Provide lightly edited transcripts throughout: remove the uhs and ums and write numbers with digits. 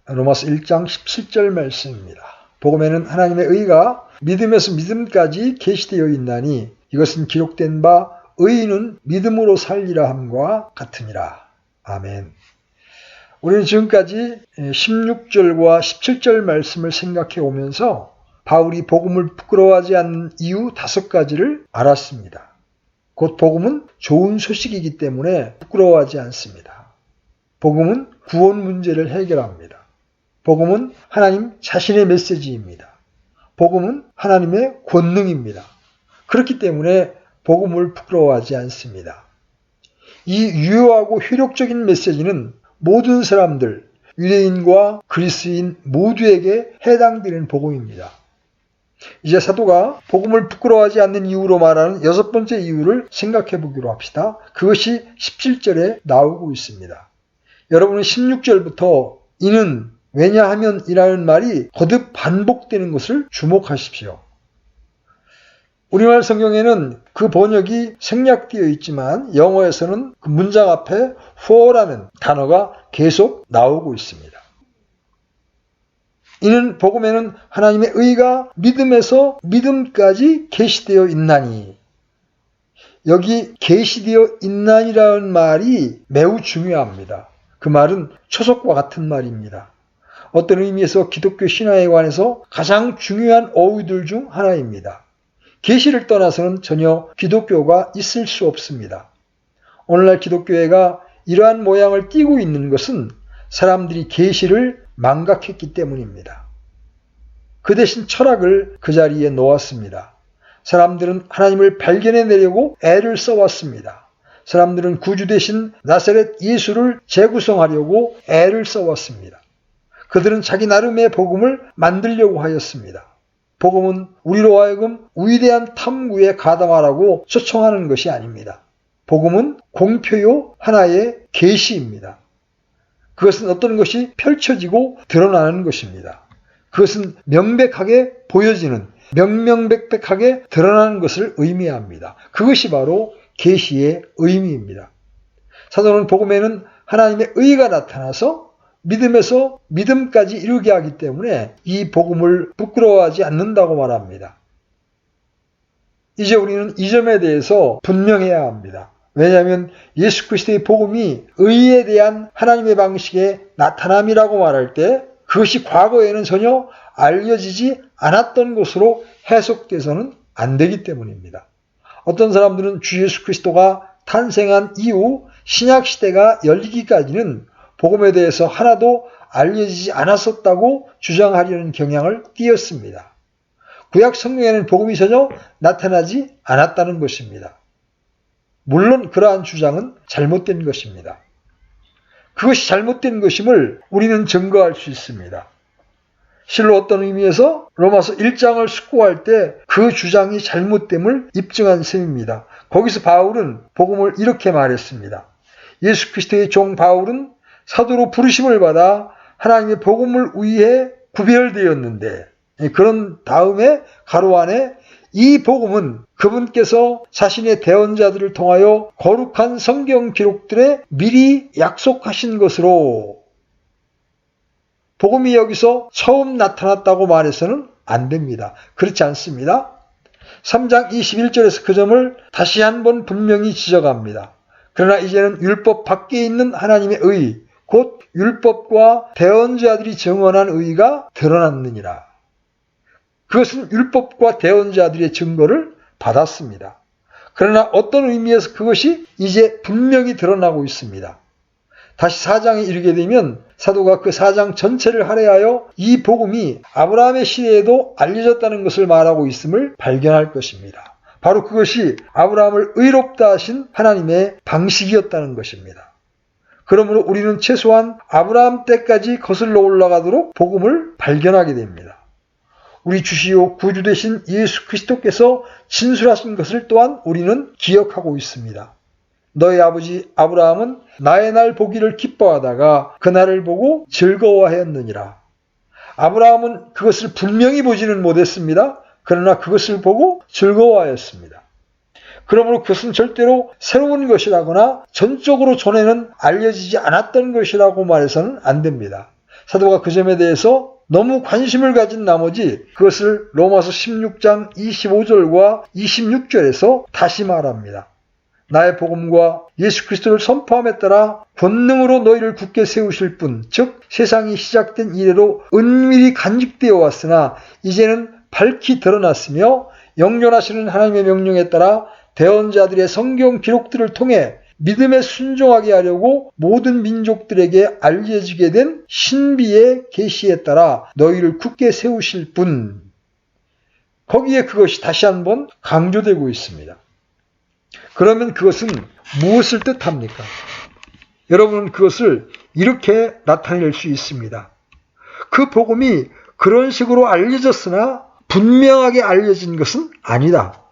로마서 1장 17절 말씀입니다. 복음에는 하나님의 의가 믿음에서 믿음까지 계시되어 있나니 이것은 기록된 바 의인은 믿음으로 살리라 함과 같으니라. 아멘. 우리는 지금까지 16절과 17절 말씀을 생각해 오면서 바울이 복음을 부끄러워하지 않는 이유 5가지를 알았습니다. 곧 복음은 좋은 소식이기 때문에 부끄러워하지 않습니다. 복음은 구원 문제를 해결합니다. 복음은 하나님 자신의 메시지입니다. 복음은 하나님의 권능입니다. 그렇기 때문에 복음을 부끄러워하지 않습니다. 이 유효하고 효력적인 메시지는 모든 사람들, 유대인과 그리스인 모두에게 해당되는 복음입니다. 이제 사도가 복음을 부끄러워하지 않는 이유로 말하는 6번째 이유를 생각해 보기로 합시다. 그것이 17절에 나오고 있습니다. 여러분은 16절부터 이는 왜냐하면 이라는 말이 거듭 반복되는 것을 주목하십시오. 우리말 성경에는 그 번역이 생략되어 있지만 영어에서는 그 문장 앞에 for라는 단어가 계속 나오고 있습니다. 이는 복음에는 하나님의 의가 믿음에서 믿음까지 계시되어 있나니, 여기 계시되어 있나니라는 말이 매우 중요합니다. 그 말은 초석과 같은 말입니다. 어떤 의미에서 기독교 신화에 관해서 가장 중요한 어휘들 중 하나입니다. 계시를 떠나서는 전혀 기독교가 있을 수 없습니다. 오늘날 기독교회가 이러한 모양을 띠고 있는 것은 사람들이 계시를 망각했기 때문입니다. 그 대신 철학을 그 자리에 놓았습니다. 사람들은 하나님을 발견해내려고 애를 써왔습니다. 사람들은 구주 대신 나사렛 예수를 재구성하려고 애를 써왔습니다. 그들은 자기 나름의 복음을 만들려고 하였습니다. 복음은 우리로 하여금 위대한 탐구에 가담하라고 초청하는 것이 아닙니다. 복음은 공표요 하나의 계시입니다. 그것은 어떤 것이 펼쳐지고 드러나는 것입니다. 그것은 명백하게 보여지는, 명명백백하게 드러나는 것을 의미합니다. 그것이 바로 계시의 의미입니다. 사도는 복음에는 하나님의 의가 나타나서 믿음에서 믿음까지 이루게 하기 때문에 이 복음을 부끄러워하지 않는다고 말합니다. 이제 우리는 이 점에 대해서 분명해야 합니다. 왜냐하면 예수 그리스도의 복음이 의에 대한 하나님의 방식의 나타남이라고 말할 때 그것이 과거에는 전혀 알려지지 않았던 것으로 해석돼서는 안 되기 때문입니다. 어떤 사람들은 주 예수 그리스도가 탄생한 이후 신약시대가 열리기까지는 복음에 대해서 하나도 알려지지 않았었다고 주장하려는 경향을 띄었습니다. 구약 성경에는 복음이 전혀 나타나지 않았다는 것입니다. 물론 그러한 주장은 잘못된 것입니다. 그것이 잘못된 것임을 우리는 증거할 수 있습니다. 실로 어떤 의미에서 로마서 1장을 숙고할 때 그 주장이 잘못됨을 입증한 셈입니다. 거기서 바울은 복음을 이렇게 말했습니다. 예수 그리스도의 종 바울은 사도로 부르심을 받아 하나님의 복음을 위해 구별되었는데, 그런 다음에 가로 안에 이 복음은 그분께서 자신의 대언자들을 통하여 거룩한 성경 기록들에 미리 약속하신 것으로, 복음이 여기서 처음 나타났다고 말해서는 안 됩니다. 그렇지 않습니다. 3장 21절에서 그 점을 다시 한번 분명히 지적합니다. 그러나 이제는 율법 밖에 있는 하나님의 의, 곧 율법과 대언자들이 증언한 의가 드러났느니라. 그것은 율법과 대언자들의 증거를 받았습니다. 그러나 어떤 의미에서 그것이 이제 분명히 드러나고 있습니다. 다시 4장에 이르게 되면 사도가 그 4장 전체를 할애하여 이 복음이 아브라함의 시대에도 알려졌다는 것을 말하고 있음을 발견할 것입니다. 바로 그것이 아브라함을 의롭다 하신 하나님의 방식이었다는 것입니다. 그러므로 우리는 최소한 아브라함 때까지 거슬러 올라가도록 복음을 발견하게 됩니다. 우리 주시오 구주 되신 예수 그리스도께서 진술하신 것을 또한 우리는 기억하고 있습니다. 너희 아버지 아브라함은 나의 날 보기를 기뻐하다가 그날을 보고 즐거워하였느니라. 아브라함은 그것을 분명히 보지는 못했습니다. 그러나 그것을 보고 즐거워하였습니다. 그러므로 그것은 절대로 새로운 것이라거나 전적으로 전에는 알려지지 않았던 것이라고 말해서는 안 됩니다. 사도가 그 점에 대해서 너무 관심을 가진 나머지 그것을 로마서 16장 25절과 26절에서 다시 말합니다. 나의 복음과 예수 그리스도를 선포함에 따라 권능으로 너희를 굳게 세우실 분, 즉 세상이 시작된 이래로 은밀히 간직되어 왔으나 이제는 밝히 드러났으며 영존하시는 하나님의 명령에 따라 대언자들의 성경 기록들을 통해 믿음에 순종하게 하려고 모든 민족들에게 알려지게 된 신비의 계시에 따라 너희를 굳게 세우실 분. 거기에 그것이 다시 한번 강조되고 있습니다. 그러면 그것은 무엇을 뜻합니까? 여러분은 그것을 이렇게 나타낼 수 있습니다. 그 복음이 그런 식으로 알려졌으나 분명하게 알려진 것은 아니다.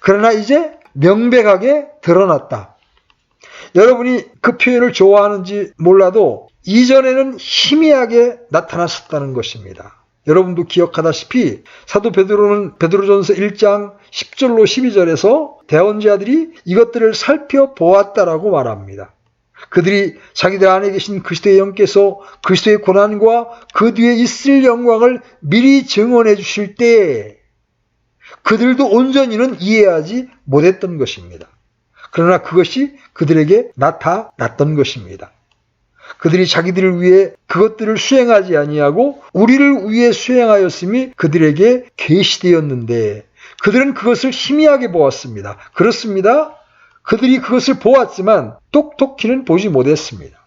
그러나 이제 명백하게 드러났다. 여러분이 그 표현을 좋아하는지 몰라도 이전에는 희미하게 나타났었다는 것입니다. 여러분도 기억하다시피 사도 베드로는 베드로전서 1장 10절로 12절에서 대언자들이 이것들을 살펴보았다라고 말합니다. 그들이 자기들 안에 계신 그리스도의 영께서 그리스도의 고난과 그 뒤에 있을 영광을 미리 증언해 주실 때 그들도 온전히는 이해하지 못했던 것입니다. 그러나 그것이 그들에게 나타났던 것입니다. 그들이 자기들을 위해 그것들을 수행하지 아니하고 우리를 위해 수행하였음이 그들에게 계시되었는데 그들은 그것을 희미하게 보았습니다. 그렇습니다. 그들이 그것을 보았지만 똑똑히는 보지 못했습니다.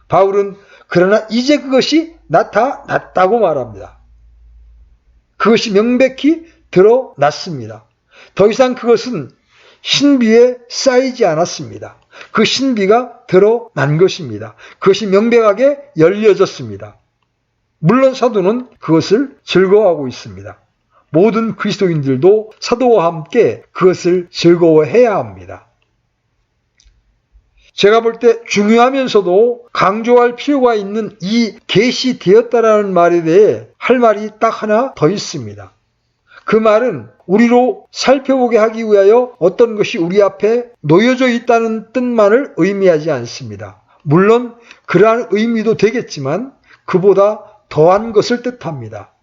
바울은 그러나 이제 그것이 나타났다고 말합니다. 그것이 명백히 드러났습니다. 더 이상 그것은 신비에 쌓이지 않았습니다. 그 신비가 드러난 것입니다. 그것이 명백하게 열려졌습니다. 물론 사도는 그것을 즐거워하고 있습니다. 모든 그리스도인들도 사도와 함께 그것을 즐거워해야 합니다. 제가 볼 때 중요하면서도 강조할 필요가 있는 이 계시되었다라는 말에 대해 할 말이 딱 하나 더 있습니다. 그 말은 우리로 살펴보게 하기 위하여 어떤 것이 우리 앞에 놓여져 있다는 뜻만을 의미하지 않습니다. 물론 그러한 의미도 되겠지만 그보다 더한 것을 뜻합니다.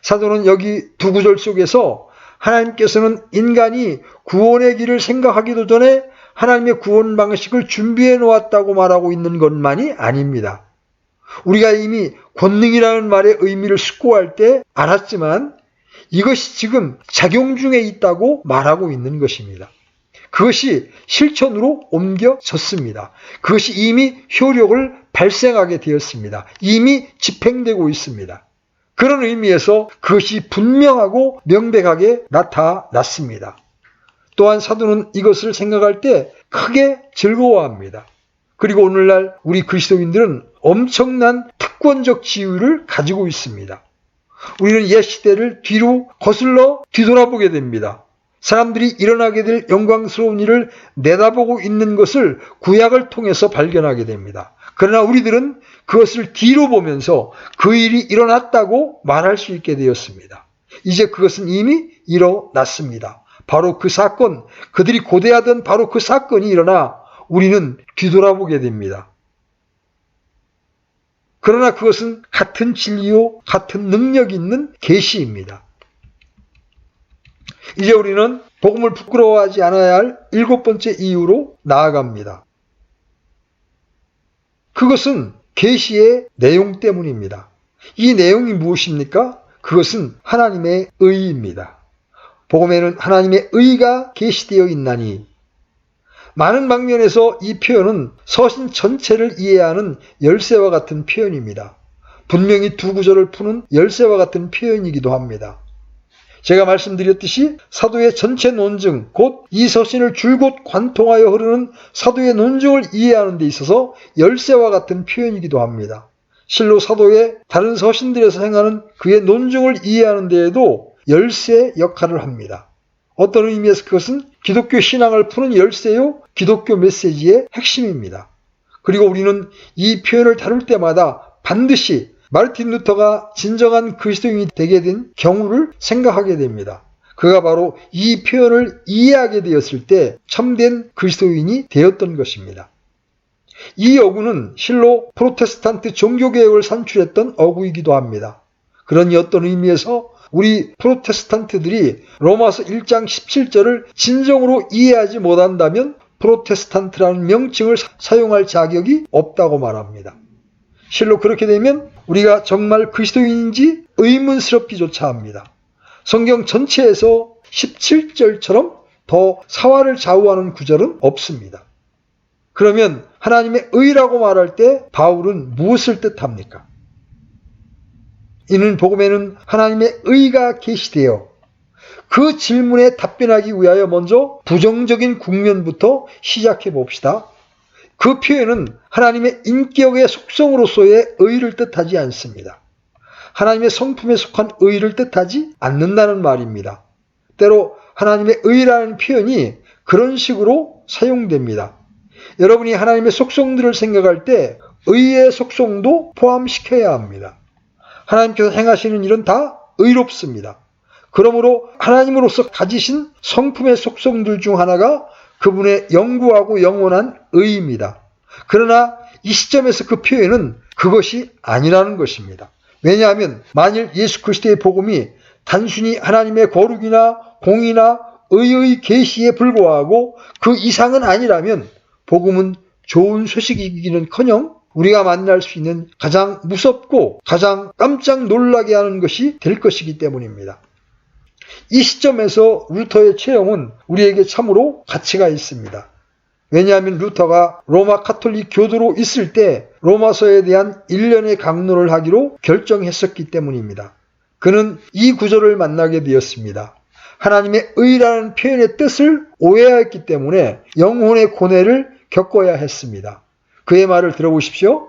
사도는 여기 두 구절 속에서 하나님께서는 인간이 구원의 길을 생각하기도 전에 하나님의 구원 방식을 준비해 놓았다고 말하고 있는 것만이 아닙니다. 우리가 이미 권능이라는 말의 의미를 숙고할 때 알았지만 이것이 지금 작용 중에 있다고 말하고 있는 것입니다. 그것이 실천으로 옮겨졌습니다. 그것이 이미 효력을 발생하게 되었습니다. 이미 집행되고 있습니다. 그런 의미에서 그것이 분명하고 명백하게 나타났습니다. 또한 사도는 이것을 생각할 때 크게 즐거워합니다. 그리고 오늘날 우리 그리스도인들은 엄청난 특권적 지위를 가지고 있습니다. 우리는 옛 시대를 뒤로 거슬러 뒤돌아보게 됩니다. 사람들이 일어나게 될 영광스러운 일을 내다보고 있는 것을 구약을 통해서 발견하게 됩니다. 그러나 우리들은 그것을 뒤로 보면서 그 일이 일어났다고 말할 수 있게 되었습니다. 이제 그것은 이미 일어났습니다. 바로 그 사건, 그들이 고대하던 바로 그 사건이 일어나 우리는 뒤돌아보게 됩니다. 그러나 그것은 같은 진리요, 같은 능력이 있는 계시입니다. 이제 우리는 복음을 부끄러워하지 않아야 할 7번째 이유로 나아갑니다. 그것은 계시의 내용 때문입니다. 이 내용이 무엇입니까? 그것은 하나님의 의입니다. 복음에는 하나님의 의가 계시되어 있나니 많은 방면에서 이 표현은 서신 전체를 이해하는 열쇠와 같은 표현입니다. 분명히 두 구절을 푸는 열쇠와 같은 표현이기도 합니다. 제가 말씀드렸듯이 사도의 전체 논증, 곧 이 서신을 줄곧 관통하여 흐르는 사도의 논증을 이해하는 데 있어서 열쇠와 같은 표현이기도 합니다. 실로 사도의 다른 서신들에서 행하는 그의 논증을 이해하는 데에도 열쇠 역할을 합니다. 어떤 의미에서 그것은 기독교 신앙을 푸는 열쇠요, 기독교 메시지의 핵심입니다. 그리고 우리는 이 표현을 다룰 때마다 반드시 마르틴 루터가 진정한 그리스도인이 되게 된 경우를 생각하게 됩니다. 그가 바로 이 표현을 이해하게 되었을 때 참된 그리스도인이 되었던 것입니다. 이 어구는 실로 프로테스탄트 종교개혁을 산출했던 어구이기도 합니다. 그러니 어떤 의미에서 우리 프로테스탄트들이 로마서 1장 17절을 진정으로 이해하지 못한다면 프로테스탄트라는 명칭을 사용할 자격이 없다고 말합니다. 실로 그렇게 되면 우리가 정말 그리스도인인지 의문스럽기조차 합니다. 성경 전체에서 17절처럼 더 사활을 좌우하는 구절은 없습니다. 그러면 하나님의 의라고 말할 때 바울은 무엇을 뜻합니까? 이는 복음에는 하나님의 의가 계시되어 그 질문에 답변하기 위하여 먼저 부정적인 국면부터 시작해 봅시다. 그 표현은 하나님의 인격의 속성으로서의 의를 뜻하지 않습니다. 하나님의 성품에 속한 의를 뜻하지 않는다는 말입니다. 때로 하나님의 의라는 표현이 그런 식으로 사용됩니다. 여러분이 하나님의 속성들을 생각할 때 의의 속성도 포함시켜야 합니다. 하나님께서 행하시는 일은 다 의롭습니다. 그러므로 하나님으로서 가지신 성품의 속성들 중 하나가 그분의 영구하고 영원한 의입니다. 그러나 이 시점에서 그 표현은 그것이 아니라는 것입니다. 왜냐하면 만일 예수 그리스도의 복음이 단순히 하나님의 거룩이나 공의나 의의 계시에 불과하고 그 이상은 아니라면 복음은 좋은 소식이기는커녕 우리가 만날 수 있는 가장 무섭고 가장 깜짝 놀라게 하는 것이 될 것이기 때문입니다. 이 시점에서 루터의 체험은 우리에게 참으로 가치가 있습니다. 왜냐하면 루터가 로마 카톨릭 교도로 있을 때 로마서에 대한 1년의 강론을 하기로 결정했었기 때문입니다. 그는 이 구절을 만나게 되었습니다. 하나님의 의라는 표현의 뜻을 오해했기 때문에 영혼의 고뇌를 겪어야 했습니다. 그의 말을 들어보십시오.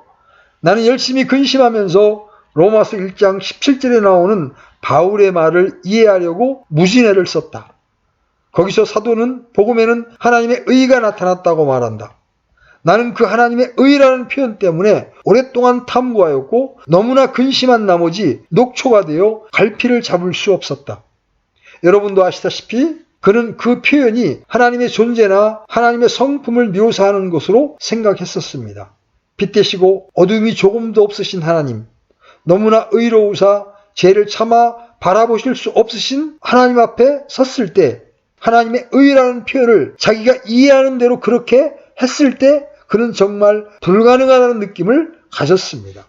나는 열심히 근심하면서 로마서 1장 17절에 나오는 바울의 말을 이해하려고 무진애를 썼다. 거기서 사도는 복음에는 하나님의 의가 나타났다고 말한다. 나는 그 하나님의 의라는 표현 때문에 오랫동안 탐구하였고 너무나 근심한 나머지 녹초가 되어 갈피를 잡을 수 없었다. 여러분도 아시다시피 그는 그 표현이 하나님의 존재나 하나님의 성품을 묘사하는 것으로 생각했었습니다. 빛 되시고 어둠이 조금도 없으신 하나님, 너무나 의로우사 죄를 참아 바라보실 수 없으신 하나님 앞에 섰을 때 하나님의 의라는 표현을 자기가 이해하는 대로 그렇게 했을 때 그는 정말 불가능하다는 느낌을 가졌습니다.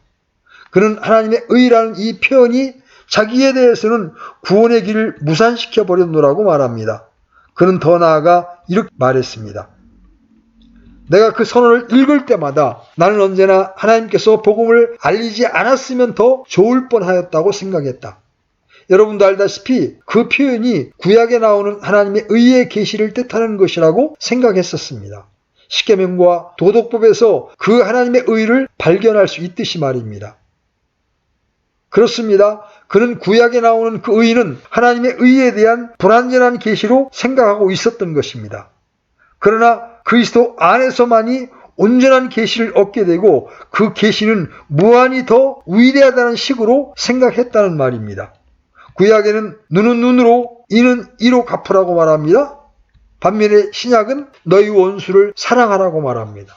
그는 하나님의 의라는 이 표현이 자기에 대해서는 구원의 길을 무산시켜 버렸노라고 말합니다. 그는 더 나아가 이렇게 말했습니다. 내가 그 선언을 읽을 때마다 나는 언제나 하나님께서 복음을 알리지 않았으면 더 좋을 뻔하였다고 생각했다. 여러분도 알다시피 그 표현이 구약에 나오는 하나님의 의의 계시를 뜻하는 것이라고 생각했었습니다. 십계명과 도덕법에서 그 하나님의 의를 발견할 수 있듯이 말입니다. 그렇습니다. 그는 구약에 나오는 그 의는 하나님의 의에 대한 불완전한 계시로 생각하고 있었던 것입니다. 그러나 그리스도 안에서만이 온전한 계시를 얻게 되고 그 계시는 무한히 더 위대하다는 식으로 생각했다는 말입니다. 구약에는 눈은 눈으로 이는 이로 갚으라고 말합니다. 반면에 신약은 너희 원수를 사랑하라고 말합니다.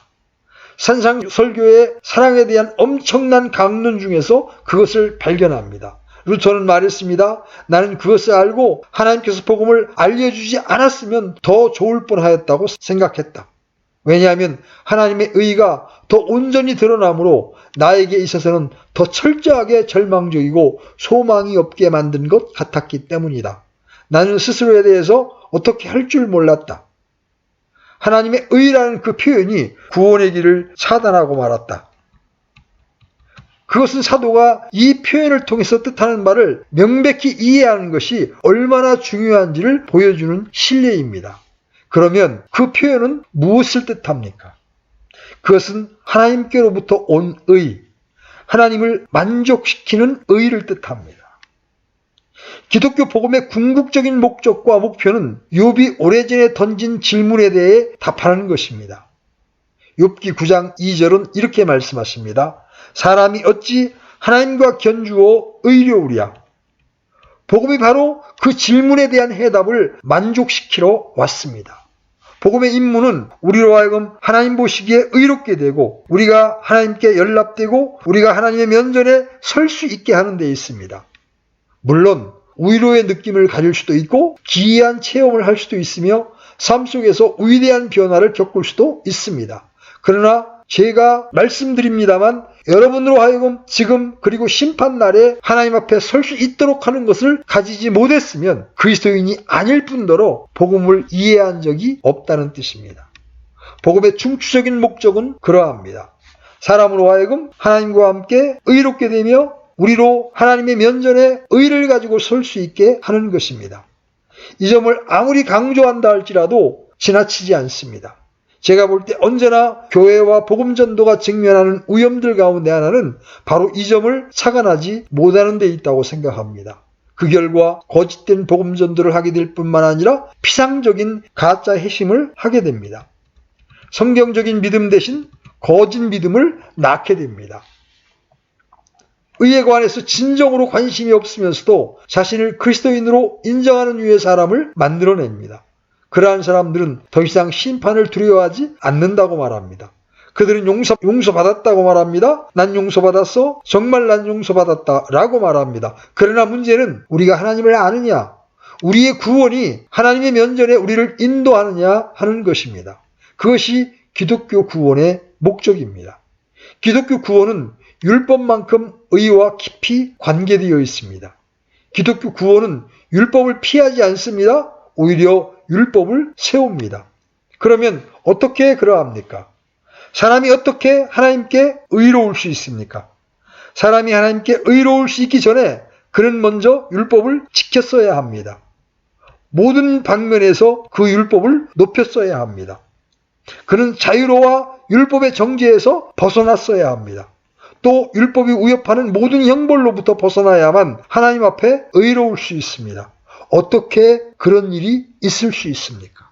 산상설교의 사랑에 대한 엄청난 강론 중에서 그것을 발견합니다. 루터는 말했습니다. 나는 그것을 알고 하나님께서 복음을 알려주지 않았으면 더 좋을 뻔하였다고 생각했다. 왜냐하면 하나님의 의가 더 온전히 드러나므로 나에게 있어서는 더 철저하게 절망적이고 소망이 없게 만든 것 같았기 때문이다. 나는 스스로에 대해서 어떻게 할 줄 몰랐다. 하나님의 의라는 그 표현이 구원의 길을 차단하고 말았다. 그것은 사도가 이 표현을 통해서 뜻하는 말을 명백히 이해하는 것이 얼마나 중요한지를 보여주는 신뢰입니다. 그러면 그 표현은 무엇을 뜻합니까? 그것은 하나님께로부터 온 의, 하나님을 만족시키는 의를 뜻합니다. 기독교 복음의 궁극적인 목적과 목표는 욥이 오래전에 던진 질문에 대해 답하는 것입니다. 욥기 9장 2절은 이렇게 말씀하십니다. 사람이 어찌 하나님과 견주어 의로우랴. 복음이 바로 그 질문에 대한 해답을 만족시키러 왔습니다. 복음의 임무는 우리로 하여금 하나님 보시기에 의롭게 되고 우리가 하나님께 연락되고 우리가 하나님의 면전에 설 수 있게 하는 데 있습니다. 물론 위로의 느낌을 가질 수도 있고 기이한 체험을 할 수도 있으며 삶 속에서 위대한 변화를 겪을 수도 있습니다. 그러나 제가 말씀드립니다만 여러분으로 하여금 지금 그리고 심판날에 하나님 앞에 설 수 있도록 하는 것을 가지지 못했으면 그리스도인이 아닐 뿐더러 복음을 이해한 적이 없다는 뜻입니다. 복음의 중추적인 목적은 그러합니다. 사람으로 하여금 하나님과 함께 의롭게 되며 우리로 하나님의 면전에 의를 가지고 설 수 있게 하는 것입니다. 이 점을 아무리 강조한다 할지라도 지나치지 않습니다. 제가 볼 때 언제나 교회와 복음전도가 직면하는 위험들 가운데 하나는 바로 이 점을 착안하지 못하는 데 있다고 생각합니다. 그 결과 거짓된 복음전도를 하게 될 뿐만 아니라 피상적인 가짜 회심을 하게 됩니다. 성경적인 믿음 대신 거짓 믿음을 낳게 됩니다. 의에 관해서 진정으로 관심이 없으면서도 자신을 그리스도인으로 인정하는 유의 사람을 만들어냅니다. 그러한 사람들은 더 이상 심판을 두려워하지 않는다고 말합니다. 그들은 용서받았다고 말합니다. 난 용서받았어. 정말 난 용서받았다 라고 말합니다. 그러나 문제는 우리가 하나님을 아느냐, 우리의 구원이 하나님의 면전에 우리를 인도하느냐 하는 것입니다. 그것이 기독교 구원의 목적입니다. 기독교 구원은 율법만큼 의와 깊이 관계되어 있습니다. 기독교 구원은 율법을 피하지 않습니다. 오히려 율법을 세웁니다. 그러면 어떻게 그러합니까? 사람이 어떻게 하나님께 의로울 수 있습니까? 사람이 하나님께 의로울 수 있기 전에 그는 먼저 율법을 지켰어야 합니다. 모든 방면에서 그 율법을 높였어야 합니다. 그는 자유로와 율법의 정죄에서 벗어났어야 합니다. 또 율법이 위협하는 모든 형벌로부터 벗어나야만 하나님 앞에 의로울 수 있습니다. 어떻게 그런 일이 있을 수 있습니까?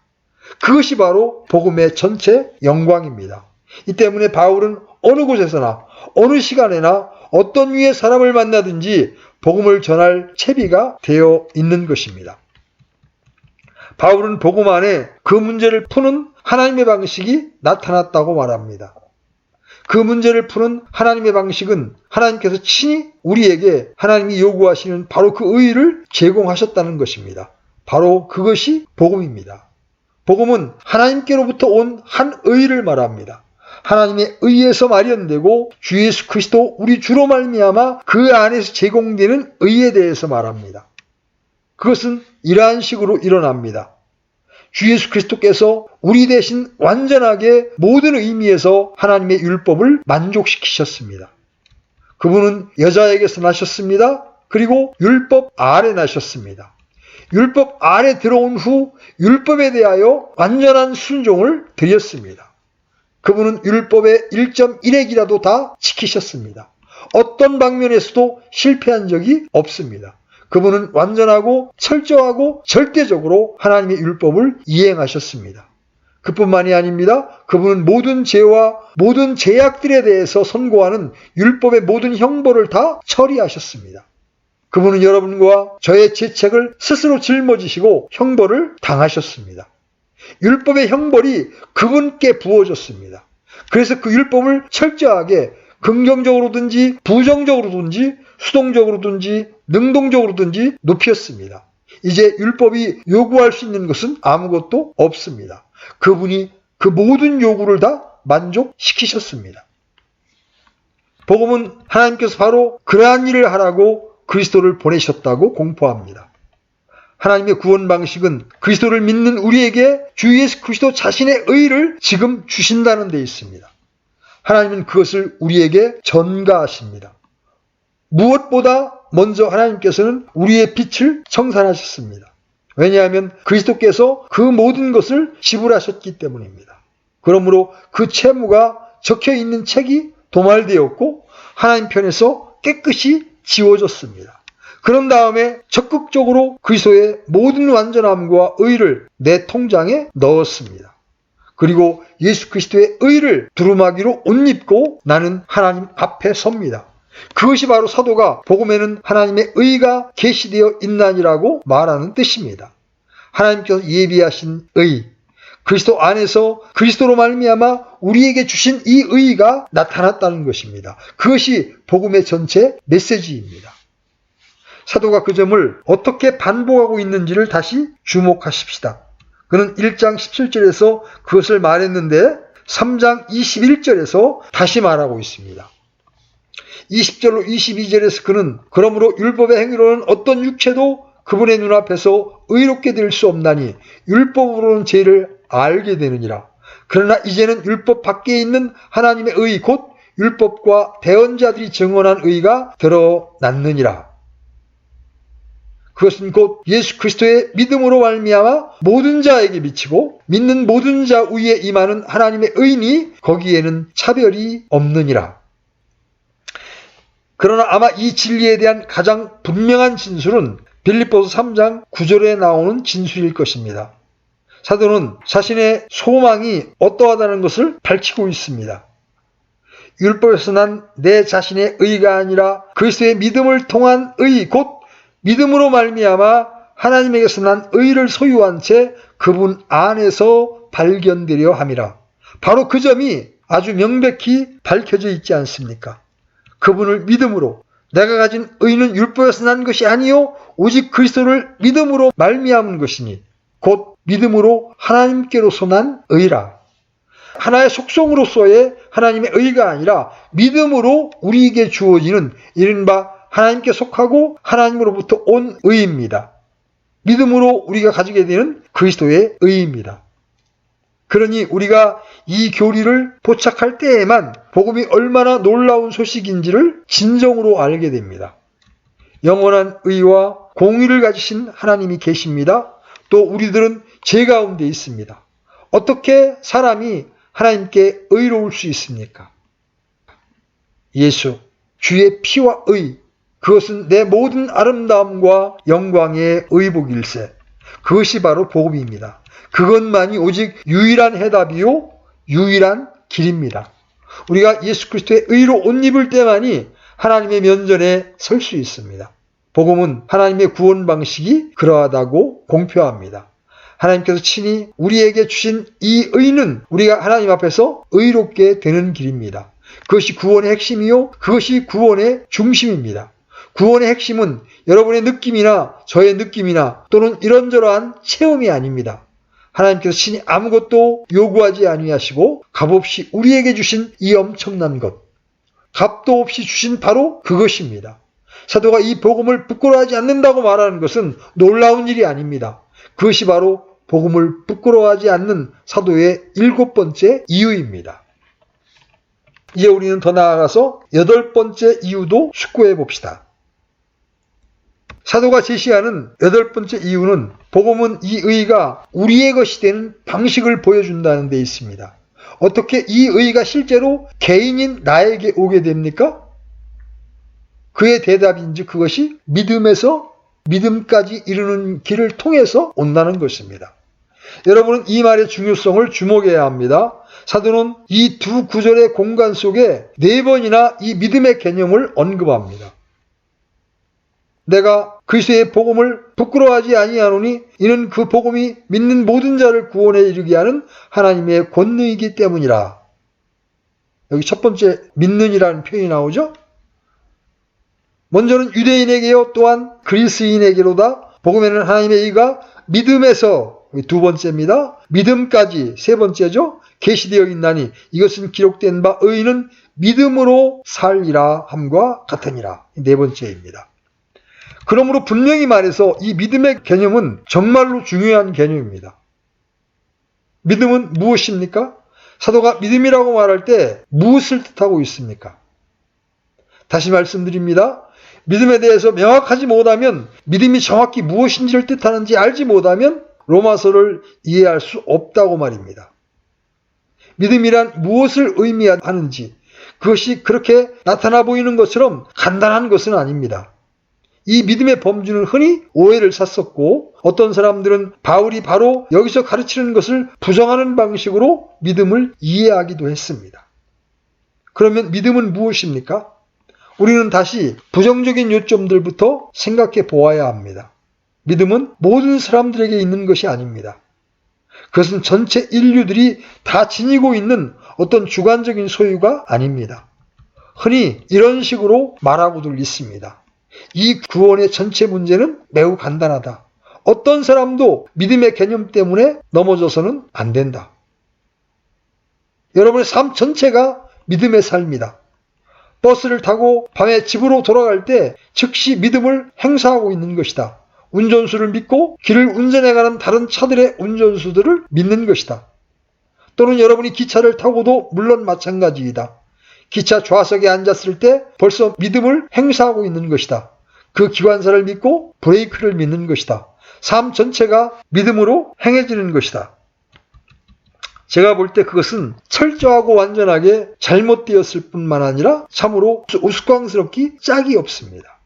그것이 바로 복음의 전체 영광입니다. 이 때문에 바울은 어느 곳에서나 어느 시간에나 어떤 유의 사람을 만나든지 복음을 전할 채비가 되어 있는 것입니다. 바울은 복음 안에 그 문제를 푸는 하나님의 방식이 나타났다고 말합니다. 그 문제를 푸는 하나님의 방식은 하나님께서 친히 우리에게 하나님이 요구하시는 바로 그 의의를 제공하셨다는 것입니다. 바로 그것이 복음입니다. 복음은 하나님께로부터 온 한 의의를 말합니다. 하나님의 의에서 마련되고 주 예수 그리스도 우리 주로 말미암아 그 안에서 제공되는 의에 대해서 말합니다. 그것은 이러한 식으로 일어납니다. 주 예수 그리스도께서 우리 대신 완전하게 모든 의미에서 하나님의 율법을 만족시키셨습니다. 그분은 여자에게서 나셨습니다. 그리고 율법 아래 나셨습니다. 율법 아래 들어온 후 율법에 대하여 완전한 순종을 드렸습니다. 그분은 율법의 1.1핵이라도 다 지키셨습니다. 어떤 방면에서도 실패한 적이 없습니다. 그분은 완전하고 철저하고 절대적으로 하나님의 율법을 이행하셨습니다. 그뿐만이 아닙니다. 그분은 모든 죄와 모든 죄악들에 대해서 선고하는 율법의 모든 형벌을 다 처리하셨습니다. 그분은 여러분과 저의 죄책을 스스로 짊어지시고 형벌을 당하셨습니다. 율법의 형벌이 그분께 부어졌습니다. 그래서 그 율법을 철저하게 긍정적으로든지 부정적으로든지 수동적으로든지 능동적으로든지 높였습니다. 이제 율법이 요구할 수 있는 것은 아무것도 없습니다. 그분이 그 모든 요구를 다 만족시키셨습니다. 복음은 하나님께서 바로 그러한 일을 하라고 그리스도를 보내셨다고 공포합니다. 하나님의 구원 방식은 그리스도를 믿는 우리에게 주 예수 그리스도 자신의 의를 지금 주신다는 데 있습니다. 하나님은 그것을 우리에게 전가하십니다. 무엇보다 먼저 하나님께서는 우리의 빛을 청산하셨습니다. 왜냐하면 그리스도께서 그 모든 것을 지불하셨기 때문입니다. 그러므로 그 채무가 적혀있는 책이 도말되었고 하나님 편에서 깨끗이 지워졌습니다. 그런 다음에 적극적으로 그리스도의 모든 완전함과 의를 내 통장에 넣었습니다. 그리고 예수 그리스도의 의를 두루마기로 옷 입고 나는 하나님 앞에 섭니다. 그것이 바로 사도가 복음에는 하나님의 의가 계시되어 있나니라고 말하는 뜻입니다. 하나님께서 예비하신 의, 그리스도 안에서 그리스도로 말미암아 우리에게 주신 이 의가 나타났다는 것입니다. 그것이 복음의 전체 메시지입니다. 사도가 그 점을 어떻게 반복하고 있는지를 다시 주목하십시다. 그는 1장 17절에서 그것을 말했는데 3장 21절에서 다시 말하고 있습니다. 20절로 22절에서 그는 그러므로 율법의 행위로는 어떤 육체도 그분의 눈앞에서 의롭게 될 수 없나니 율법으로는 죄를 알게 되느니라. 그러나 이제는 율법 밖에 있는 하나님의 의 곧 율법과 대언자들이 증언한 의가 드러났느니라. 그것은 곧 예수 그리스도의 믿음으로 말미암아 모든 자에게 미치고 믿는 모든 자 위에 임하는 하나님의 의니 거기에는 차별이 없느니라. 그러나 아마 이 진리에 대한 가장 분명한 진술은 빌립보서 3장 9절에 나오는 진술일 것입니다. 사도는 자신의 소망이 어떠하다는 것을 밝히고 있습니다. 율법에서 난 내 자신의 의가 아니라 그리스도의 믿음을 통한 의 곧 믿음으로 말미암아 하나님에게서 난 의를 소유한 채 그분 안에서 발견되려 함이라. 바로 그 점이 아주 명백히 밝혀져 있지 않습니까? 그분을 믿음으로 내가 가진 의는 율법에서 난 것이 아니요 오직 그리스도를 믿음으로 말미암은 것이니 곧 믿음으로 하나님께로서 난 의라. 하나의 속성으로서의 하나님의 의가 아니라 믿음으로 우리에게 주어지는 이른바 하나님께 속하고 하나님으로부터 온 의입니다. 믿음으로 우리가 가지게 되는 그리스도의 의입니다. 그러니 우리가 이 교리를 포착할 때에만 복음이 얼마나 놀라운 소식인지를 진정으로 알게 됩니다. 영원한 의와 공의를 가지신 하나님이 계십니다. 또 우리들은 죄 가운데 있습니다. 어떻게 사람이 하나님께 의로울 수 있습니까? 예수, 주의 피와 의, 그것은 내 모든 아름다움과 영광의 의복일세. 그것이 바로 복음입니다. 그것만이 오직 유일한 해답이요 유일한 길입니다. 우리가 예수 그리스도의 의로 옷 입을 때만이 하나님의 면전에 설 수 있습니다. 복음은 하나님의 구원 방식이 그러하다고 공표합니다. 하나님께서 친히 우리에게 주신 이 의는 우리가 하나님 앞에서 의롭게 되는 길입니다. 그것이 구원의 핵심이요 그것이 구원의 중심입니다. 구원의 핵심은 여러분의 느낌이나 저의 느낌이나 또는 이런저러한 체험이 아닙니다. 하나님께서 친히 아무것도 요구하지 아니하시고 값없이 우리에게 주신 이 엄청난 것, 값도 없이 주신 바로 그것입니다. 사도가 이 복음을 부끄러워하지 않는다고 말하는 것은 놀라운 일이 아닙니다. 그것이 바로 복음을 부끄러워하지 않는 사도의 7번째 이유입니다. 이제 우리는 더 나아가서 8번째 이유도 숙고해 봅시다. 사도가 제시하는 8번째 이유는 복음은 이 의가 우리의 것이 되는 방식을 보여준다는 데 있습니다. 어떻게 이 의가 실제로 개인인 나에게 오게 됩니까? 그의 대답인지 그것이 믿음에서 믿음까지 이르는 길을 통해서 온다는 것입니다. 여러분은 이 말의 중요성을 주목해야 합니다. 사도는 이 두 구절의 공간 속에 4번이나 이 믿음의 개념을 언급합니다. 내가 그리스도의 복음을 부끄러워하지 아니하노니 이는 그 복음이 믿는 모든 자를 구원에 이르게 하는 하나님의 권능이기 때문이라. 여기 첫 번째 믿는이라는 표현이 나오죠. 먼저는 유대인에게요 또한 그리스인에게로다. 복음에는 하나님의 의가 믿음에서 두 번째입니다. 믿음까지 세 번째죠. 계시되어 있나니 이것은 기록된 바 의인은 믿음으로 살리라 함과 같으니라. 네 번째입니다. 그러므로 분명히 말해서 이 믿음의 개념은 정말로 중요한 개념입니다. 믿음은 무엇입니까? 사도가 믿음이라고 말할 때 무엇을 뜻하고 있습니까? 다시 말씀드립니다. 믿음에 대해서 명확하지 못하면 믿음이 정확히 무엇인지를 뜻하는지 알지 못하면 로마서를 이해할 수 없다고 말입니다. 믿음이란 무엇을 의미하는지 그것이 그렇게 나타나 보이는 것처럼 간단한 것은 아닙니다. 이 믿음의 범주는 흔히 오해를 샀었고 어떤 사람들은 바울이 바로 여기서 가르치는 것을 부정하는 방식으로 믿음을 이해하기도 했습니다. 그러면 믿음은 무엇입니까? 우리는 다시 부정적인 요점들부터 생각해 보아야 합니다. 믿음은 모든 사람들에게 있는 것이 아닙니다. 그것은 전체 인류들이 다 지니고 있는 어떤 주관적인 소유가 아닙니다. 흔히 이런 식으로 말하고들 있습니다. 이 구원의 전체 문제는 매우 간단하다. 어떤 사람도 믿음의 개념 때문에 넘어져서는 안 된다. 여러분의 삶 전체가 믿음의 삶이다. 버스를 타고 밤에 집으로 돌아갈 때 즉시 믿음을 행사하고 있는 것이다. 운전수를 믿고 길을 운전해가는 다른 차들의 운전수들을 믿는 것이다. 또는 여러분이 기차를 타고도 물론 마찬가지이다. 기차 좌석에 앉았을 때 벌써 믿음을 행사하고 있는 것이다. 그 기관사를 믿고 브레이크를 믿는 것이다. 삶 전체가 믿음으로 행해지는 것이다. 제가 볼 때 그것은 철저하고 완전하게 잘못되었을 뿐만 아니라 참으로 우스꽝스럽기 짝이 없습니다.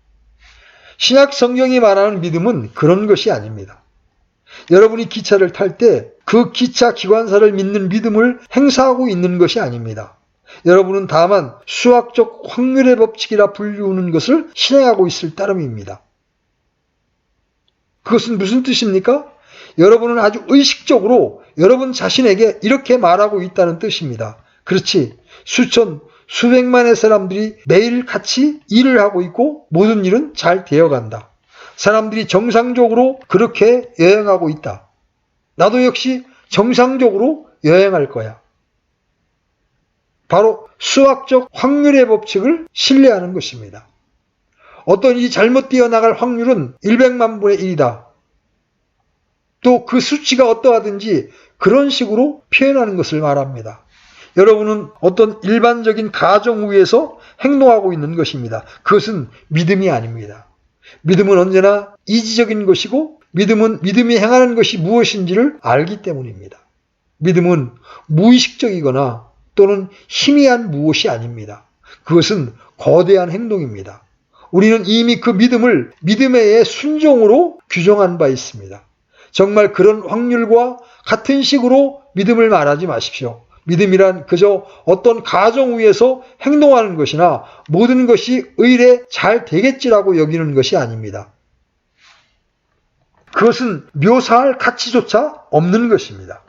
신약 성경이 말하는 믿음은 그런 것이 아닙니다. 여러분이 기차를 탈 때 그 기차 기관사를 믿는 믿음을 행사하고 있는 것이 아닙니다. 여러분은 다만 수학적 확률의 법칙이라 불리우는 것을 실행하고 있을 따름입니다. 그것은 무슨 뜻입니까? 여러분은 아주 의식적으로 여러분 자신에게 이렇게 말하고 있다는 뜻입니다. 그렇지, 수천, 수백만의 사람들이 매일 같이 일을 하고 있고 모든 일은 잘 되어간다. 사람들이 정상적으로 그렇게 여행하고 있다. 나도 역시 정상적으로 여행할 거야. 바로 수학적 확률의 법칙을 신뢰하는 것입니다. 어떤 일이 잘못되어 나갈 확률은 100만 분의 1이다. 또 그 수치가 어떠하든지 그런 식으로 표현하는 것을 말합니다. 여러분은 어떤 일반적인 가정 위에서 행동하고 있는 것입니다. 그것은 믿음이 아닙니다. 믿음은 언제나 이지적인 것이고 믿음은 믿음이 행하는 것이 무엇인지를 알기 때문입니다. 믿음은 무의식적이거나 또는 희미한 무엇이 아닙니다. 그것은 거대한 행동입니다. 우리는 이미 그 믿음을 믿음의 순종으로 규정한 바 있습니다. 정말 그런 확률과 같은 식으로 믿음을 말하지 마십시오. 믿음이란 그저 어떤 가정 위에서 행동하는 것이나 모든 것이 의례 잘 되겠지라고 여기는 것이 아닙니다. 그것은 묘사할 가치조차 없는 것입니다.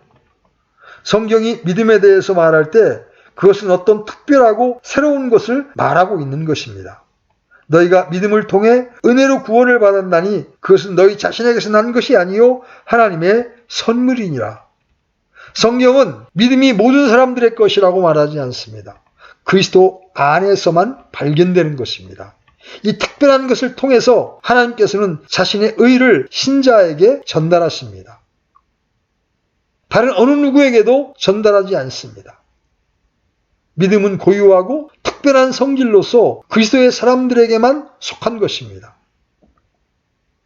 성경이 믿음에 대해서 말할 때 그것은 어떤 특별하고 새로운 것을 말하고 있는 것입니다. 너희가 믿음을 통해 은혜로 구원을 받았나니 그것은 너희 자신에게서 난 것이 아니요 하나님의 선물이니라. 성경은 믿음이 모든 사람들의 것이라고 말하지 않습니다. 그리스도 안에서만 발견되는 것입니다. 이 특별한 것을 통해서 하나님께서는 자신의 의를 신자에게 전달하십니다. 다른 어느 누구에게도 전달하지 않습니다. 믿음은 고유하고 특별한 성질로서 그리스도의 사람들에게만 속한 것입니다.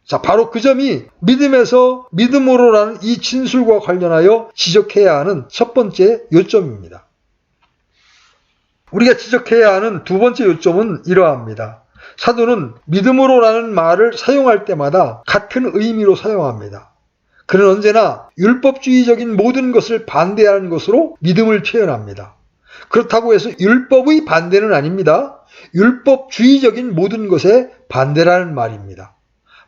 자, 바로 그 점이 믿음에서 믿음으로라는 이 진술과 관련하여 지적해야 하는 첫 번째 요점입니다. 우리가 지적해야 하는 두 번째 요점은 이러합니다. 사도는 믿음으로라는 말을 사용할 때마다 같은 의미로 사용합니다. 그는 언제나 율법주의적인 모든 것을 반대하는 것으로 믿음을 표현합니다. 그렇다고 해서 율법의 반대는 아닙니다. 율법주의적인 모든 것에 반대라는 말입니다.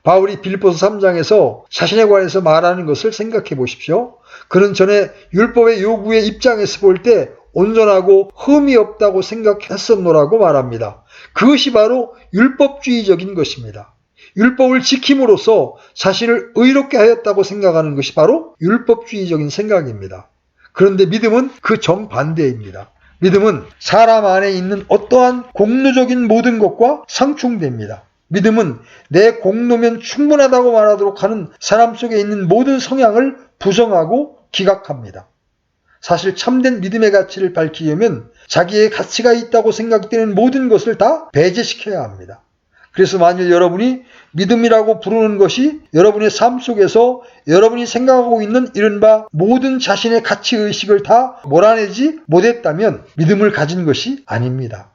바울이 빌립보서 3장에서 자신에 관해서 말하는 것을 생각해 보십시오. 그는 전에 율법의 요구의 입장에서 볼 때 온전하고 흠이 없다고 생각했었노라고 말합니다. 그것이 바로 율법주의적인 것입니다. 율법을 지킴으로써 자신을 의롭게 하였다고 생각하는 것이 바로 율법주의적인 생각입니다. 그런데 믿음은 그 정반대입니다. 믿음은 사람 안에 있는 어떠한 공로적인 모든 것과 상충됩니다. 믿음은 내 공로면 충분하다고 말하도록 하는 사람 속에 있는 모든 성향을 부정하고 기각합니다. 사실 참된 믿음의 가치를 밝히려면 자기의 가치가 있다고 생각되는 모든 것을 다 배제시켜야 합니다. 그래서 만일 여러분이 믿음이라고 부르는 것이 여러분의 삶 속에서 여러분이 생각하고 있는 이른바 모든 자신의 가치의식을 다 몰아내지 못했다면 믿음을 가진 것이 아닙니다.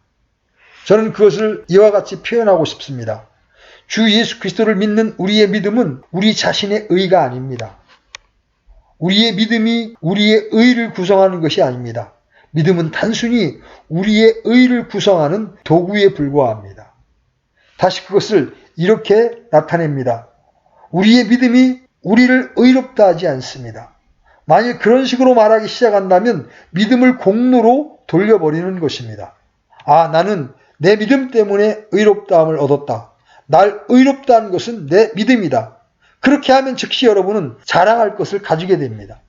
저는 그것을 이와 같이 표현하고 싶습니다. 주 예수 그리스도를 믿는 우리의 믿음은 우리 자신의 의가 아닙니다. 우리의 믿음이 우리의 의를 구성하는 것이 아닙니다. 믿음은 단순히 우리의 의를 구성하는 도구에 불과합니다. 다시 그것을 이렇게 나타냅니다. 우리의 믿음이 우리를 의롭다 하지 않습니다. 만일 그런 식으로 말하기 시작한다면 믿음을 공로로 돌려버리는 것입니다. 아, 나는 내 믿음 때문에 의롭다함을 얻었다. 날 의롭다 한 것은 내 믿음이다. 그렇게 하면 즉시 여러분은 자랑할 것을 가지게 됩니다.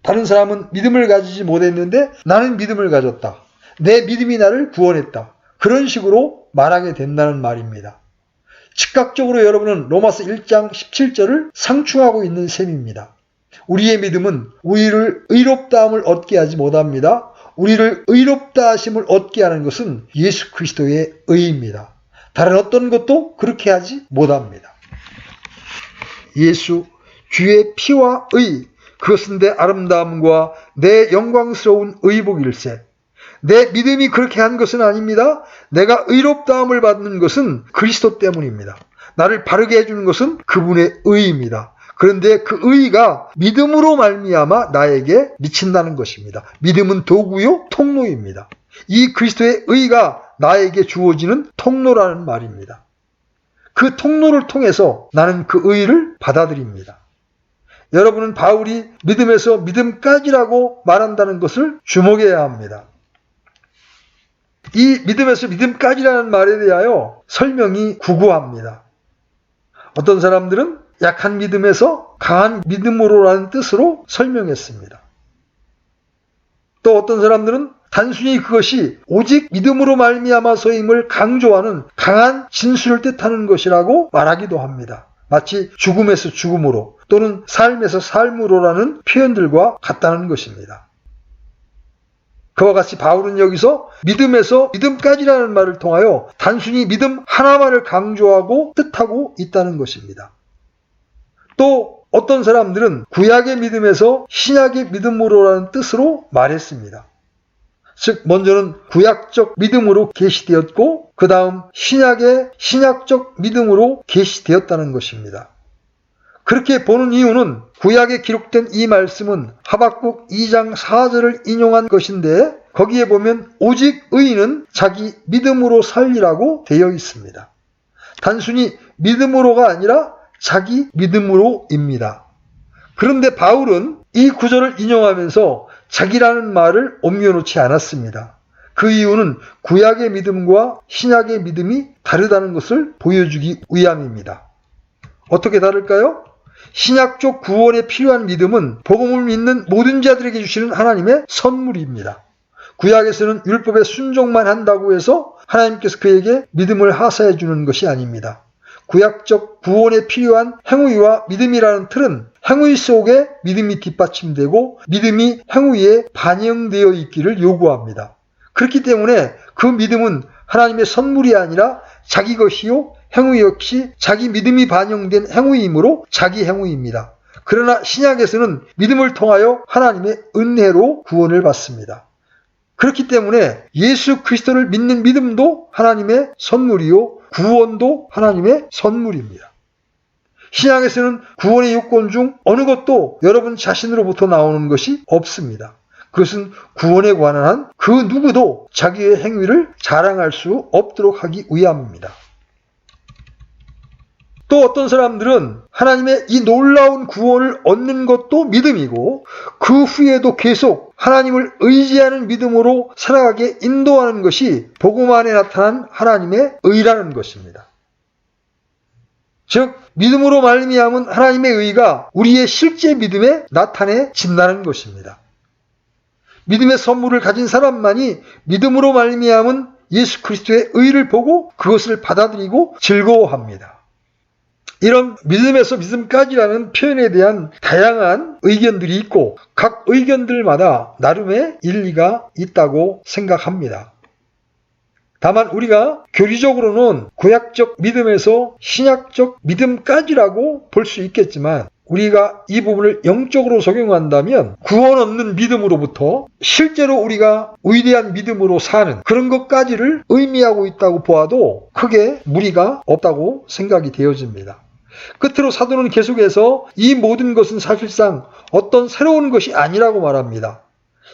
다른 사람은 믿음을 가지지 못했는데 나는 믿음을 가졌다. 내 믿음이 나를 구원했다. 그런 식으로 말하게 된다는 말입니다. 즉각적으로 여러분은 로마서 1장 17절을 상충하고 있는 셈입니다. 우리의 믿음은 우리를 의롭다함을 얻게 하지 못합니다. 우리를 의롭다 하심을 얻게 하는 것은 예수 그리스도의 의입니다. 다른 어떤 것도 그렇게 하지 못합니다. 예수 주의 피와 의, 그것은 내 아름다움과 내 영광스러운 의복일세. 내 믿음이 그렇게 한 것은 아닙니다. 내가 의롭다함을 받는 것은 그리스도 때문입니다. 나를 바르게 해주는 것은 그분의 의입니다. 그런데 그 의가 믿음으로 말미암아 나에게 미친다는 것입니다. 믿음은 도구요, 통로입니다. 이 그리스도의 의가 나에게 주어지는 통로라는 말입니다. 그 통로를 통해서 나는 그 의를 받아들입니다. 여러분은 바울이 믿음에서 믿음까지라고 말한다는 것을 주목해야 합니다. 이 믿음에서 믿음까지라는 말에 대하여 설명이 구구합니다. 어떤 사람들은 약한 믿음에서 강한 믿음으로라는 뜻으로 설명했습니다. 또 어떤 사람들은 단순히 그것이 오직 믿음으로 말미암아서임을 강조하는 강한 진술을 뜻하는 것이라고 말하기도 합니다. 마치 죽음에서 죽음으로 또는 삶에서 삶으로라는 표현들과 같다는 것입니다. 그와 같이 바울은 여기서 믿음에서 믿음까지라는 말을 통하여 단순히 믿음 하나만을 강조하고 뜻하고 있다는 것입니다. 또 어떤 사람들은 구약의 믿음에서 신약의 믿음으로라는 뜻으로 말했습니다. 즉 먼저는 구약적 믿음으로 계시되었고 그 다음 신약의 신약적 믿음으로 계시되었다는 것입니다. 그렇게 보는 이유는 구약에 기록된 이 말씀은 하박국 2장 4절을 인용한 것인데 거기에 보면 오직 의인은 자기 믿음으로 살리라고 되어 있습니다. 단순히 믿음으로가 아니라 자기 믿음으로입니다. 그런데 바울은 이 구절을 인용하면서 자기라는 말을 옮겨놓지 않았습니다. 그 이유는 구약의 믿음과 신약의 믿음이 다르다는 것을 보여주기 위함입니다. 어떻게 다를까요? 신약적 구원에 필요한 믿음은 복음을 믿는 모든 자들에게 주시는 하나님의 선물입니다. 구약에서는 율법에 순종만 한다고 해서 하나님께서 그에게 믿음을 하사해 주는 것이 아닙니다. 구약적 구원에 필요한 행위와 믿음이라는 틀은 행위 속에 믿음이 뒷받침되고 믿음이 행위에 반영되어 있기를 요구합니다. 그렇기 때문에 그 믿음은 하나님의 선물이 아니라 자기 것이요 행위 역시 자기 믿음이 반영된 행위이므로 자기 행위입니다. 그러나 신약에서는 믿음을 통하여 하나님의 은혜로 구원을 받습니다. 그렇기 때문에 예수 그리스도를 믿는 믿음도 하나님의 선물이요 구원도 하나님의 선물입니다. 신약에서는 구원의 요건 중 어느 것도 여러분 자신으로부터 나오는 것이 없습니다. 그것은 구원에 관한 그 누구도 자기의 행위를 자랑할 수 없도록 하기 위함입니다. 또 어떤 사람들은 하나님의 이 놀라운 구원을 얻는 것도 믿음이고 그 후에도 계속 하나님을 의지하는 믿음으로 살아가게 인도하는 것이 복음 안에 나타난 하나님의 의라는 것입니다. 즉 믿음으로 말미암은 하나님의 의가 우리의 실제 믿음에 나타내진다는 것입니다. 믿음의 선물을 가진 사람만이 믿음으로 말미암은 예수 그리스도의 의를 보고 그것을 받아들이고 즐거워합니다. 이런 믿음에서 믿음까지라는 표현에 대한 다양한 의견들이 있고 각 의견들마다 나름의 일리가 있다고 생각합니다. 다만 우리가 교리적으로는 구약적 믿음에서 신약적 믿음까지라고 볼 수 있겠지만 우리가 이 부분을 영적으로 적용한다면 구원 없는 믿음으로부터 실제로 우리가 위대한 믿음으로 사는 그런 것까지를 의미하고 있다고 보아도 크게 무리가 없다고 생각이 되어집니다. 끝으로 사도는 계속해서 이 모든 것은 사실상 어떤 새로운 것이 아니라고 말합니다.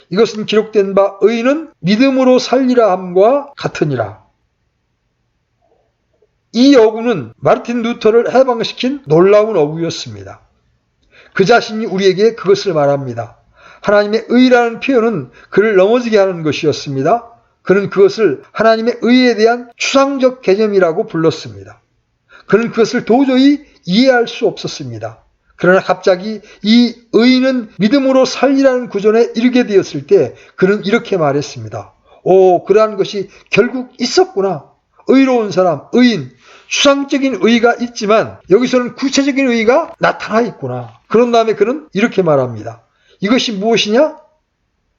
이것은 기록된 바 의인은 믿음으로 살리라 함과 같으니라. 이 어구는 마르틴 루터를 해방시킨 놀라운 어구였습니다. 그 자신이 우리에게 그것을 말합니다. 하나님의 의라는 표현은 그를 넘어지게 하는 것이었습니다. 그는 그것을 하나님의 의에 대한 추상적 개념이라고 불렀습니다. 그는 그것을 도저히 이해할 수 없었습니다. 그러나 갑자기 이 의는 믿음으로 살리라는 구절에 이르게 되었을 때 그는 이렇게 말했습니다. 오, 그러한 것이 결국 있었구나. 의로운 사람, 의인, 추상적인 의가 있지만 여기서는 구체적인 의가 나타나 있구나. 그런 다음에 그는 이렇게 말합니다. 이것이 무엇이냐?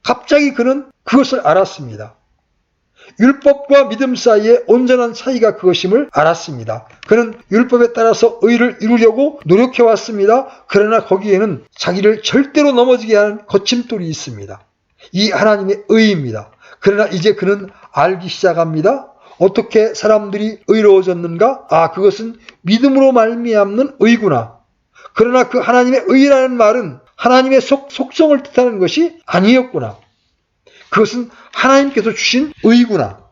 갑자기 그는 그것을 알았습니다. 율법과 믿음 사이의 온전한 차이가 그것임을 알았습니다. 그는 율법에 따라서 의를 이루려고 노력해왔습니다. 그러나 거기에는 자기를 절대로 넘어지게 하는 거침돌이 있습니다. 이 하나님의 의입니다. 그러나 이제 그는 알기 시작합니다. 어떻게 사람들이 의로워졌는가? 아, 그것은 믿음으로 말미암는 의구나. 그러나 그 하나님의 의라는 말은 하나님의 속성을 뜻하는 것이 아니었구나. 그것은 하나님께서 주신 의구나.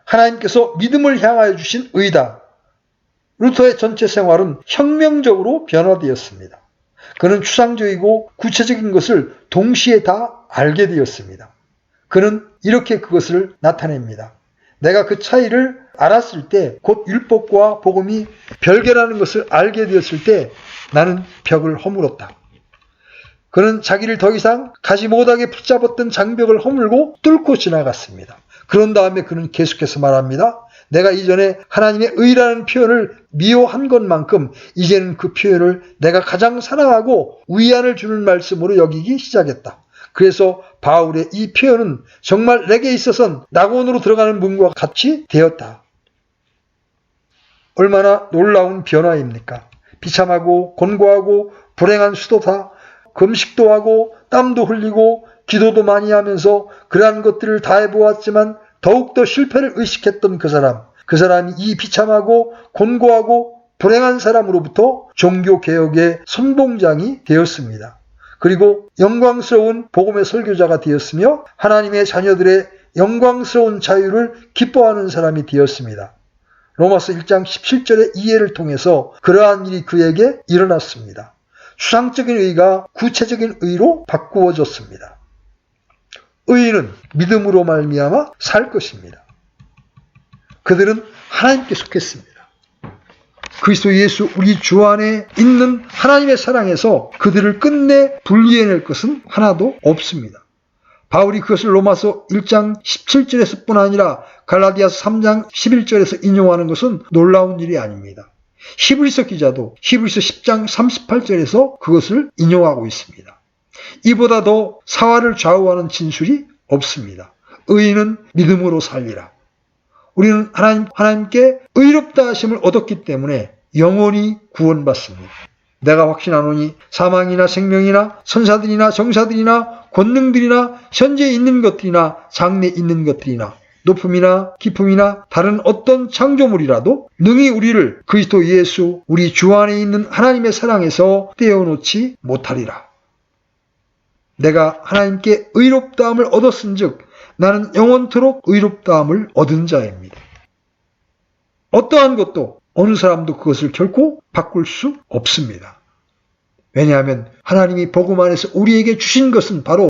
하나님께서 믿음을 향하여 주신 의다. 루터의 전체 생활은 혁명적으로 변화되었습니다. 그는 추상적이고 구체적인 것을 동시에 다 알게 되었습니다. 그는 이렇게 그것을 나타냅니다. 내가 그 차이를 알았을 때, 곧 율법과 복음이 별개라는 것을 알게 되었을 때 나는 벽을 허물었다. 그는 자기를 더 이상 가지 못하게 붙잡았던 장벽을 허물고 뚫고 지나갔습니다. 그런 다음에 그는 계속해서 말합니다. 내가 이전에 하나님의 의라는 표현을 미워한 것만큼 이제는 그 표현을 내가 가장 사랑하고 위안을 주는 말씀으로 여기기 시작했다. 그래서 바울의 이 표현은 정말 내게 있어서는 낙원으로 들어가는 문과 같이 되었다. 얼마나 놀라운 변화입니까? 비참하고 곤고하고 불행한 수도다. 금식도 하고 땀도 흘리고 기도도 많이 하면서 그러한 것들을 다 해보았지만 더욱더 실패를 의식했던 그 사람이 이 비참하고 곤고하고 불행한 사람으로부터 종교개혁의 선봉장이 되었습니다. 그리고 영광스러운 복음의 설교자가 되었으며 하나님의 자녀들의 영광스러운 자유를 기뻐하는 사람이 되었습니다. 로마서 1장 17절의 이해를 통해서 그러한 일이 그에게 일어났습니다. 추상적인 의가 구체적인 의로 바꾸어졌습니다. 의인은 믿음으로 말미암아 살 것입니다. 그들은 하나님께 속했습니다. 그리스도 예수 우리 주 안에 있는 하나님의 사랑에서 그들을 끝내 분리해낼 것은 하나도 없습니다. 바울이 그것을 로마서 1장 17절에서 뿐 아니라 갈라디아서 3장 11절에서 인용하는 것은 놀라운 일이 아닙니다. 히브리서 기자도 히브리서 10장 38절에서 그것을 인용하고 있습니다. 이보다 더 사활을 좌우하는 진술이 없습니다. 의인은 믿음으로 살리라. 우리는 하나님께 의롭다 하심을 얻었기 때문에 영원히 구원받습니다. 내가 확신하노니 사망이나 생명이나 선사들이나 정사들이나 권능들이나 현재 있는 것들이나 장래 있는 것들이나 높음이나 깊음이나 다른 어떤 창조물이라도 능히 우리를 그리스도 예수 우리 주 안에 있는 하나님의 사랑에서 떼어놓지 못하리라. 내가 하나님께 의롭다함을 얻었은즉 나는 영원토록 의롭다함을 얻은 자입니다. 어떠한 것도 어느 사람도 그것을 결코 바꿀 수 없습니다. 왜냐하면 하나님이 복음 안에서 우리에게 주신 것은 바로